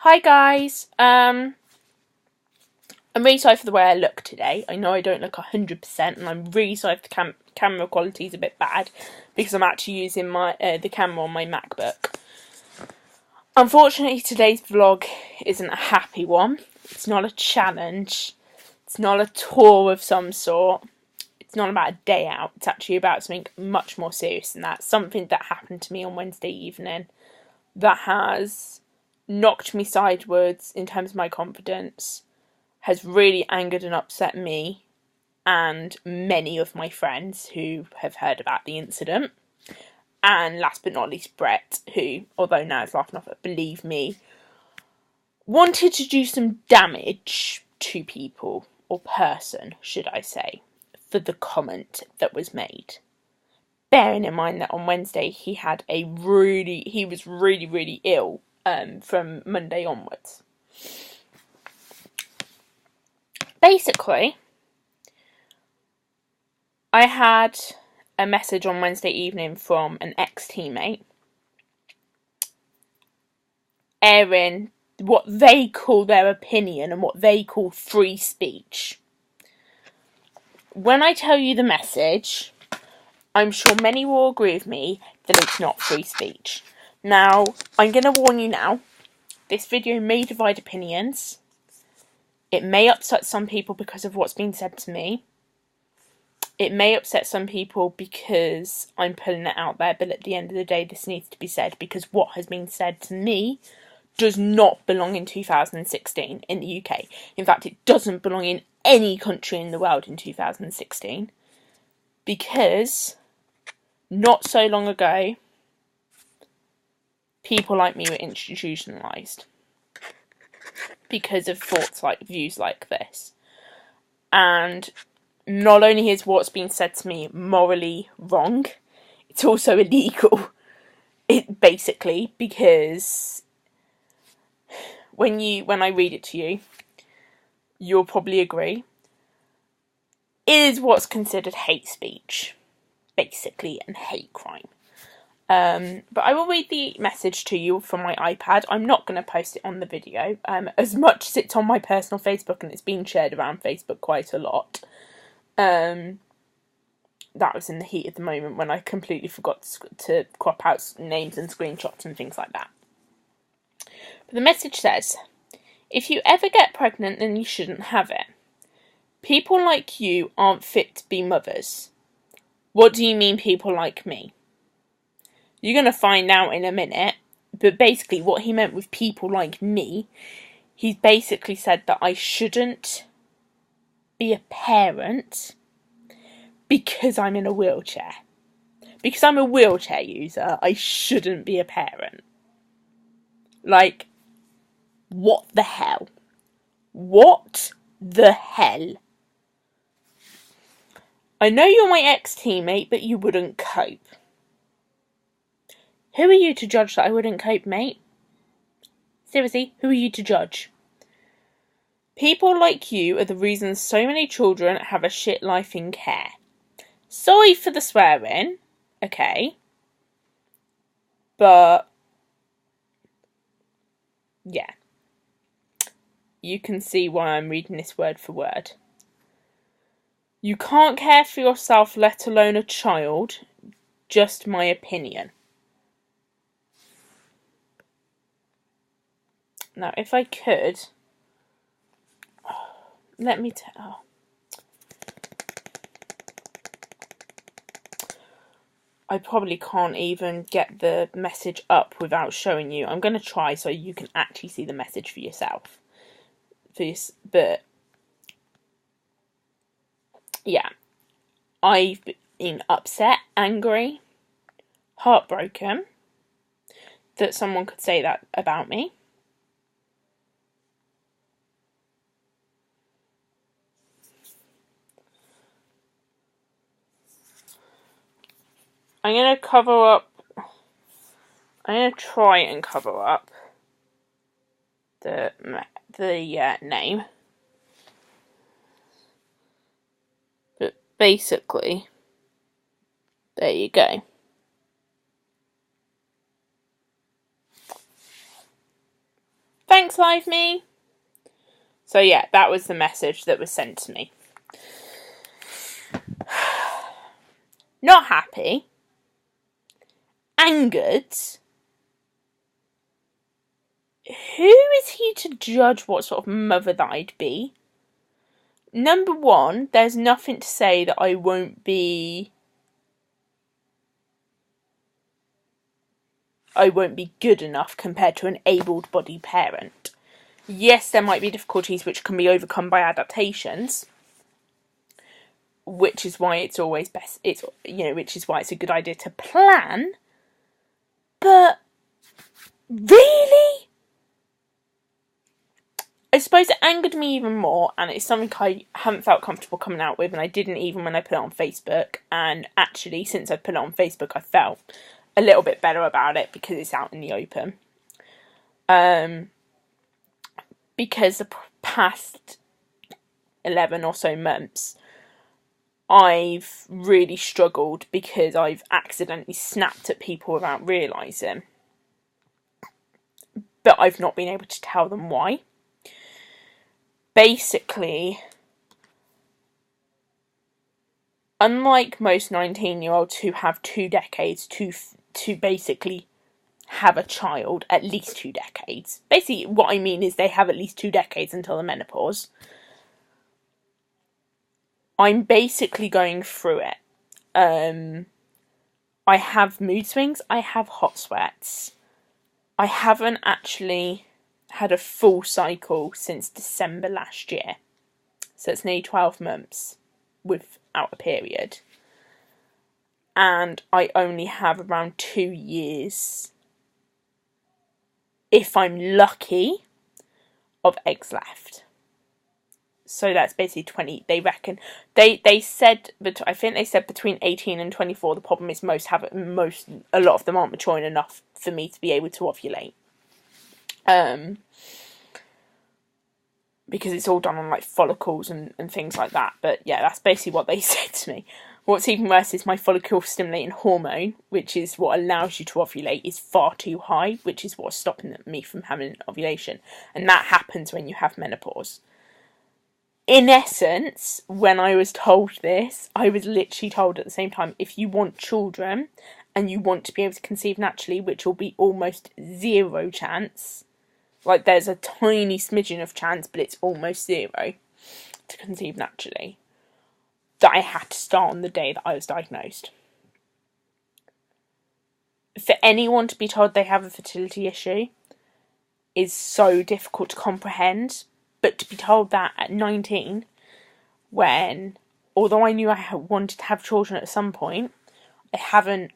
Hi guys, I'm really sorry for the way I look today. I know I don't look 100% and I'm really sorry if the camera quality is a bit bad because I'm actually using the camera on my MacBook. Unfortunately, today's vlog isn't a happy one. It's not a challenge. It's not a tour of some sort. It's not about a day out. It's actually about something much more serious than that. Something that happened to me on Wednesday evening that has knocked me sideways in terms of my confidence, has really angered and upset me and many of my friends who have heard about the incident. And last but not least, Brett, who, although now is laughing off it, believe me, wanted to do some damage to people, or person, should I say, for the comment that was made. Bearing in mind that on Wednesday he was really ill from Monday onwards. Basically, I had a message on Wednesday evening from an ex-teammate airing what they call their opinion and what they call free speech. When I tell you the message, I'm sure many will agree with me that it's not free speech. Now, I'm going to warn you now, this video may divide opinions. It may upset some people because of what's been said to me. It may upset some people because I'm putting it out there, but at the end of the day, this needs to be said because what has been said to me does not belong in 2016 in the UK. In fact, it doesn't belong in any country in the world in 2016 because not so long ago, people like me were institutionalised because of views like this. And not only is what's been said to me morally wrong, it's also illegal. It basically, because when I read it to you, you'll probably agree, it is what's considered hate speech, basically, and hate crime. But I will read the message to you from my iPad. I'm not going to post it on the video, as much as it's on my personal Facebook and it's been shared around Facebook quite a lot. That was in the heat of the moment when I completely forgot to crop out names and screenshots and things like that. But the message says, if you ever get pregnant, then you shouldn't have it. People like you aren't fit to be mothers. What do you mean people like me? You're going to find out in a minute, but basically what he meant with people like me, he's basically said that I shouldn't be a parent because I'm in a wheelchair. Because I'm a wheelchair user, I shouldn't be a parent. Like, what the hell? What the hell? I know you're my ex-teammate, but you wouldn't cope. Who are you to judge that I wouldn't cope, mate? Seriously, who are you to judge? People like you are the reason so many children have a shit life in care. Sorry for the swearing, okay? But, yeah. You can see why I'm reading this word for word. You can't care for yourself, let alone a child. Just my opinion. Now, if I could, let me tell. I probably can't even get the message up without showing you. I'm going to try so you can actually see the message for yourself. But yeah, I've been upset, angry, heartbroken that someone could say that about me. I'm going to try and cover up the name. But basically, there you go. Thanks Thanks, Live Me. So yeah, that was the message that was sent to me. Not happy. Angered. Who is he to judge what sort of mother that I'd be? Number one, there's nothing to say that I won't be good enough compared to an able-bodied parent. Yes, there might be difficulties which can be overcome by adaptations, which is why it's always best. Which is why it's a good idea to plan. But really, I suppose it angered me even more, and it's something I haven't felt comfortable coming out with, and I didn't even when I put it on Facebook. And actually, since I put it on Facebook, I felt a little bit better about it because it's out in the open. Because the past 11 or so months, I've really struggled because I've accidentally snapped at people without realising. But I've not been able to tell them why. Basically, unlike most 19-year-olds who have 2 decades to basically have a child, at least 2 decades. Basically, what I mean is they have at least 2 decades until the menopause. I'm basically going through it. I have mood swings, I have hot sweats. I haven't actually had a full cycle since December last year. So it's nearly 12 months without a period. And I only have around 2 years, if I'm lucky, of eggs left. So that's basically 20. They reckon they said, but I think they said between 18 and 24. The problem is a lot of them aren't maturing enough for me to be able to ovulate. Because it's all done on like follicles and things like that. But yeah, that's basically what they said to me. What's even worse is my follicle stimulating hormone, which is what allows you to ovulate, is far too high, which is what's stopping me from having ovulation. And that happens when you have menopause. In essence, when I was told this, I was literally told at the same time, if you want children and you want to be able to conceive naturally, which will be almost 0 chance, like there's a tiny smidgen of chance, but it's almost 0 to conceive naturally, that I had to start on the day that I was diagnosed. For anyone to be told they have a fertility issue is so difficult to comprehend. But to be told that at 19, when, although I knew I wanted to have children at some point, I haven't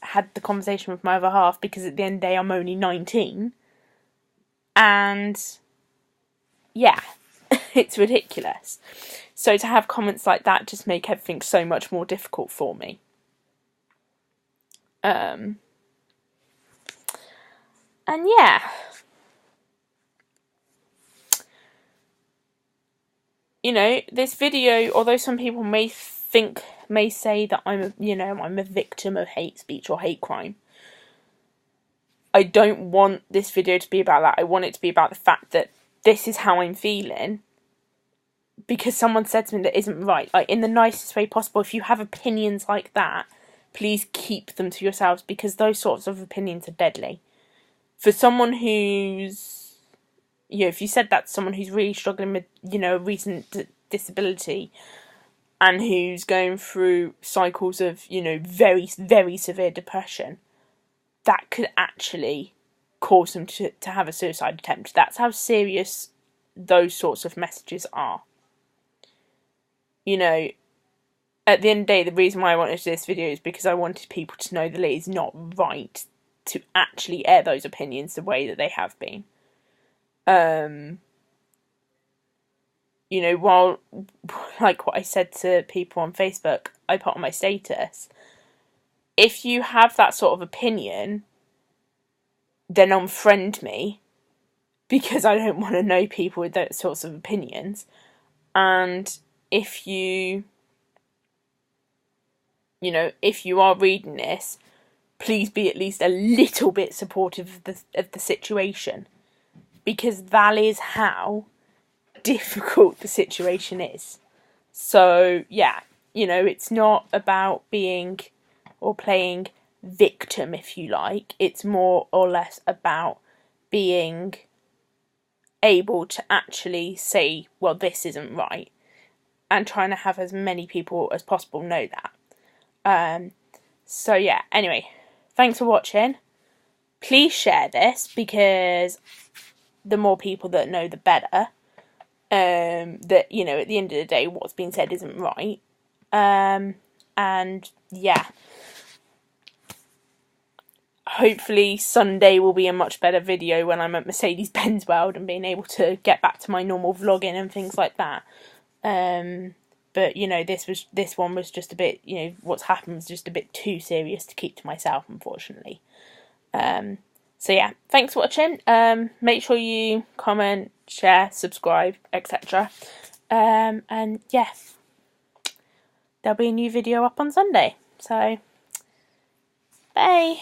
had the conversation with my other half because at the end of the day I'm only 19. And yeah, it's ridiculous. So to have comments like that just make everything so much more difficult for me. And yeah. You know, this video, although some people may say that I'm a victim of hate speech or hate crime, I don't want this video to be about that. I want it to be about the fact that this is how I'm feeling because someone said something that isn't right. Like, in the nicest way possible, if you have opinions like that, please keep them to yourselves because those sorts of opinions are deadly. For someone who's, if you said that to someone who's really struggling with, a recent disability and who's going through cycles of, very, very severe depression, that could actually cause them to have a suicide attempt. That's how serious those sorts of messages are. At the end of the day, the reason why I wanted to do this video is because I wanted people to know that it is not right to actually air those opinions the way that they have been. While, like what I said to people on Facebook, I put on my status, if you have that sort of opinion, then unfriend me, because I don't want to know people with those sorts of opinions. And if you are reading this, please be at least a little bit supportive of the situation. because that is how difficult the situation is. So yeah, you know, it's not about being or playing victim, if you like. It's more or less about being able to actually say, well, this isn't right, and trying to have as many people as possible know that. So yeah, anyway, thanks for watching. Please share this, because the more people that know, the better. That, you know, at the end of the day, what's being said isn't right. And yeah, hopefully Sunday will be a much better video when I'm at Mercedes-Benz World and being able to get back to my normal vlogging and things like that. But you know, this one was just a bit, you know, what's happened was just a bit too serious to keep to myself, unfortunately. So yeah, thanks for watching. Make sure you comment, share, subscribe, etc. And yeah, there'll be a new video up on Sunday. So, bye.